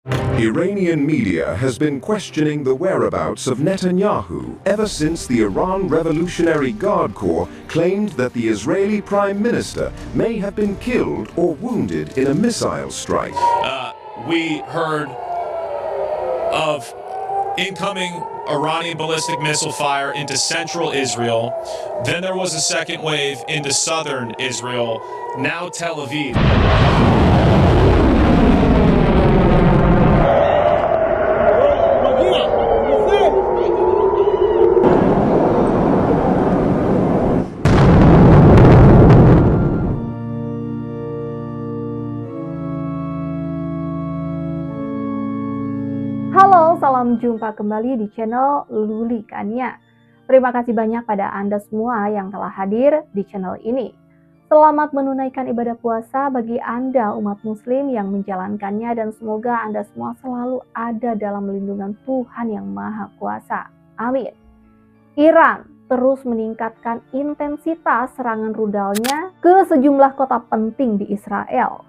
Iranian media has been questioning the whereabouts of Netanyahu ever since the Iran Revolutionary Guard Corps claimed that the Israeli Prime Minister may have been killed or wounded in a missile strike. We heard of incoming Iranian ballistic missile fire into central Israel. Then there was a second wave into southern Israel, now Tel Aviv. Halo, salam jumpa kembali di channel Luli Kania. Terima kasih banyak pada Anda semua yang telah hadir di channel ini. Selamat menunaikan ibadah puasa bagi Anda umat muslim yang menjalankannya dan semoga Anda semua selalu ada dalam lindungan Tuhan yang Maha Kuasa. Amin. Iran terus meningkatkan intensitas serangan rudalnya ke sejumlah kota penting di Israel.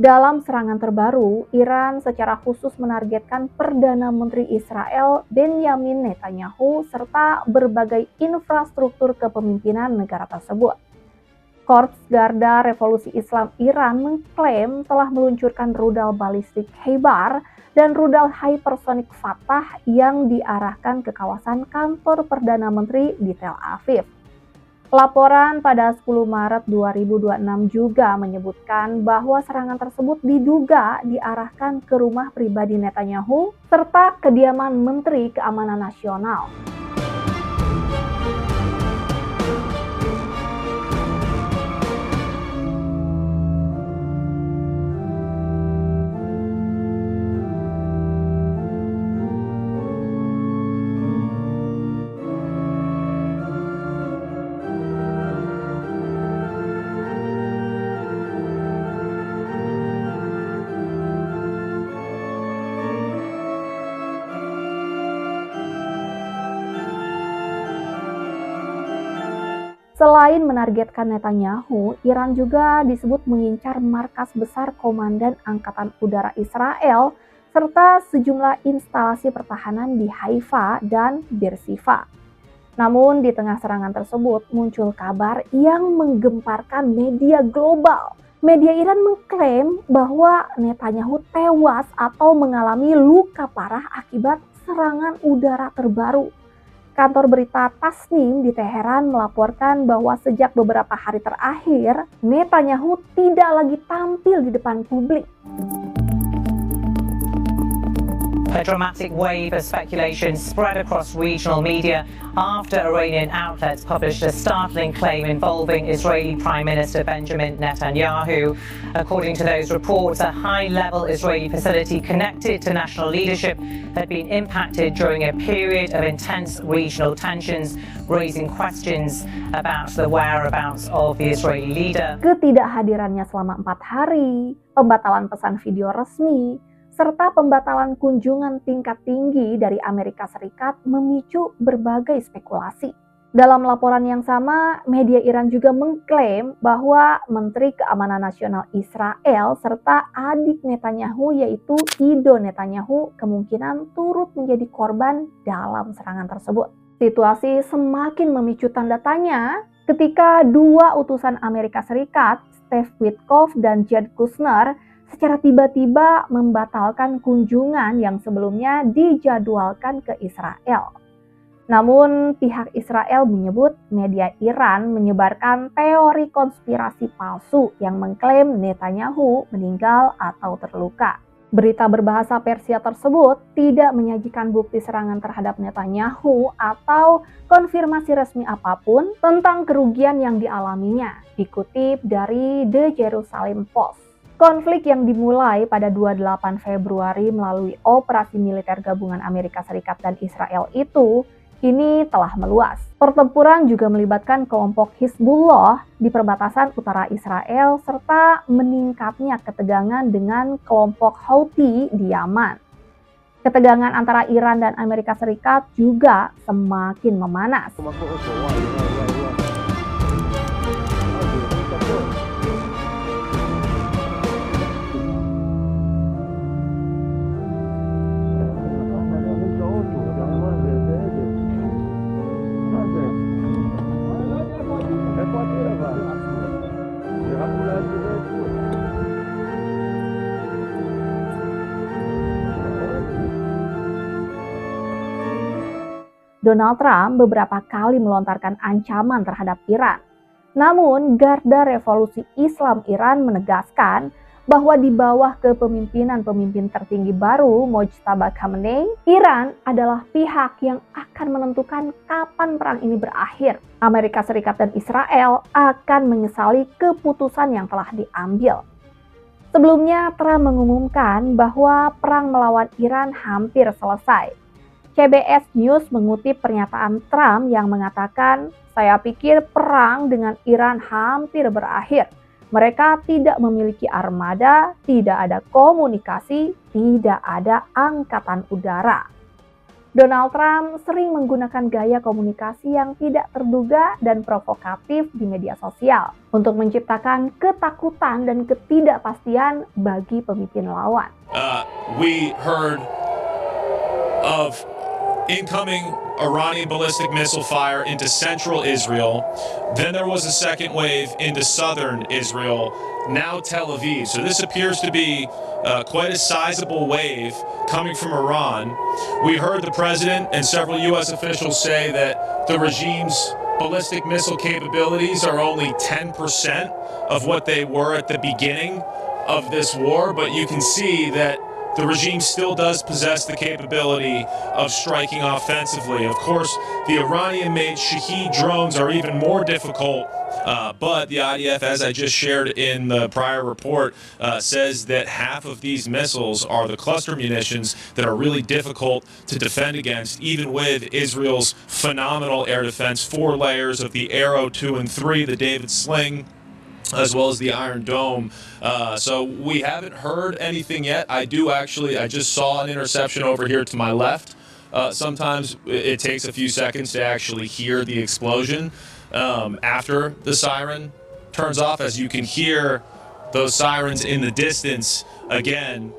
Dalam serangan terbaru, Iran secara khusus menargetkan Perdana Menteri Israel Benjamin Netanyahu serta berbagai infrastruktur kepemimpinan negara tersebut. Korps Garda Revolusi Islam Iran mengklaim telah meluncurkan rudal balistik Khaybar dan rudal hypersonic Fatah yang diarahkan ke kawasan kantor Perdana Menteri di Tel Aviv. Laporan pada 10 Maret 2026 juga menyebutkan bahwa serangan tersebut diduga diarahkan ke rumah pribadi Netanyahu serta kediaman Menteri Keamanan Nasional. Selain menargetkan Netanyahu, Iran juga disebut mengincar markas besar Komandan Angkatan Udara Israel serta sejumlah instalasi pertahanan di Haifa dan Beersheba. Namun di tengah serangan tersebut muncul kabar yang menggemparkan media global. Media Iran mengklaim bahwa Netanyahu tewas atau mengalami luka parah akibat serangan udara terbaru. Kantor berita Tasnim di Teheran melaporkan bahwa sejak beberapa hari terakhir, Netanyahu tidak lagi tampil di depan publik. A dramatic wave of speculation spread across regional media after Iranian outlets published a startling claim involving Israeli Prime Minister Benjamin Netanyahu. According to those reports, a high-level Israeli facility connected to national leadership had been impacted during a period of intense regional tensions, raising questions about the whereabouts of the Israeli leader. Ketidakhadirannya selama 4 hari, pembatalan pesan video resmi, serta pembatalan kunjungan tingkat tinggi dari Amerika Serikat memicu berbagai spekulasi. Dalam laporan yang sama, media Iran juga mengklaim bahwa Menteri Keamanan Nasional Israel serta adik Netanyahu yaitu Ido Netanyahu kemungkinan turut menjadi korban dalam serangan tersebut. Situasi semakin memicu tanda tanya ketika dua utusan Amerika Serikat, Steve Witkoff dan Jared Kushner, secara tiba-tiba membatalkan kunjungan yang sebelumnya dijadwalkan ke Israel. Namun pihak Israel menyebut media Iran menyebarkan teori konspirasi palsu yang mengklaim Netanyahu meninggal atau terluka. Berita berbahasa Persia tersebut tidak menyajikan bukti serangan terhadap Netanyahu atau konfirmasi resmi apapun tentang kerugian yang dialaminya, dikutip dari The Jerusalem Post. Konflik yang dimulai pada 28 Februari melalui operasi militer gabungan Amerika Serikat dan Israel itu kini telah meluas. Pertempuran juga melibatkan kelompok Hizbullah di perbatasan utara Israel serta meningkatnya ketegangan dengan kelompok Houthi di Yaman. Ketegangan antara Iran dan Amerika Serikat juga semakin memanas. Donald Trump beberapa kali melontarkan ancaman terhadap Iran. Namun, Garda Revolusi Islam Iran menegaskan bahwa di bawah kepemimpinan pemimpin tertinggi baru Mojtaba Khamenei, Iran adalah pihak yang akan menentukan kapan perang ini berakhir. Amerika Serikat dan Israel akan menyesali keputusan yang telah diambil. Sebelumnya, Trump mengumumkan bahwa perang melawan Iran hampir selesai. CBS News mengutip pernyataan Trump yang mengatakan, "Saya pikir perang dengan Iran hampir berakhir. Mereka tidak memiliki armada, tidak ada komunikasi, tidak ada angkatan udara." Donald Trump sering menggunakan gaya komunikasi yang tidak terduga dan provokatif di media sosial untuk menciptakan ketakutan dan ketidakpastian bagi pemimpin lawan. We heard of incoming Iranian ballistic missile fire into central Israel. Then there was a second wave into southern Israel, now Tel Aviv. So this appears to be quite a sizable wave coming from Iran. We heard the president and several U.S. officials say that the regime's ballistic missile capabilities are only 10% of what they were at the beginning of this war, but you can see that the regime still does possess the capability of striking offensively. Of course, the Iranian-made Shahed drones are even more difficult, but the IDF, as I just shared in the prior report, says that half of these missiles are the cluster munitions that are really difficult to defend against, even with Israel's phenomenal air defense, 4 layers of the Arrow 2 and 3, the David Sling, as well as the Iron Dome. So we haven't heard anything yet. I just saw an interception over here to my left. Sometimes it takes a few seconds to actually hear the explosion after the siren turns off, as you can hear those sirens in the distance again,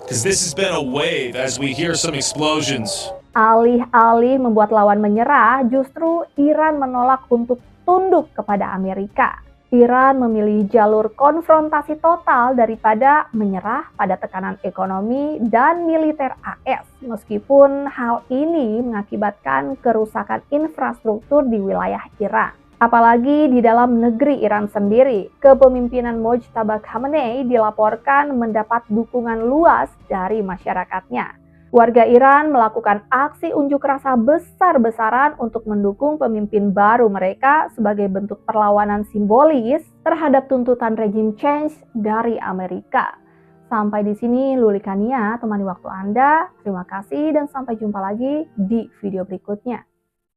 because this has been a wave as we hear some explosions. Alih-alih membuat lawan menyerah, justru Iran menolak untuk tunduk kepada Amerika. Iran memilih jalur konfrontasi total daripada menyerah pada tekanan ekonomi dan militer AS, meskipun hal ini mengakibatkan kerusakan infrastruktur di wilayah Iran. Apalagi di dalam negeri Iran sendiri, kepemimpinan Mojtaba Khamenei dilaporkan mendapat dukungan luas dari masyarakatnya. Warga Iran melakukan aksi unjuk rasa besar-besaran untuk mendukung pemimpin baru mereka sebagai bentuk perlawanan simbolis terhadap tuntutan regime change dari Amerika. Sampai di sini Luli Kania temani waktu Anda. Terima kasih dan sampai jumpa lagi di video berikutnya.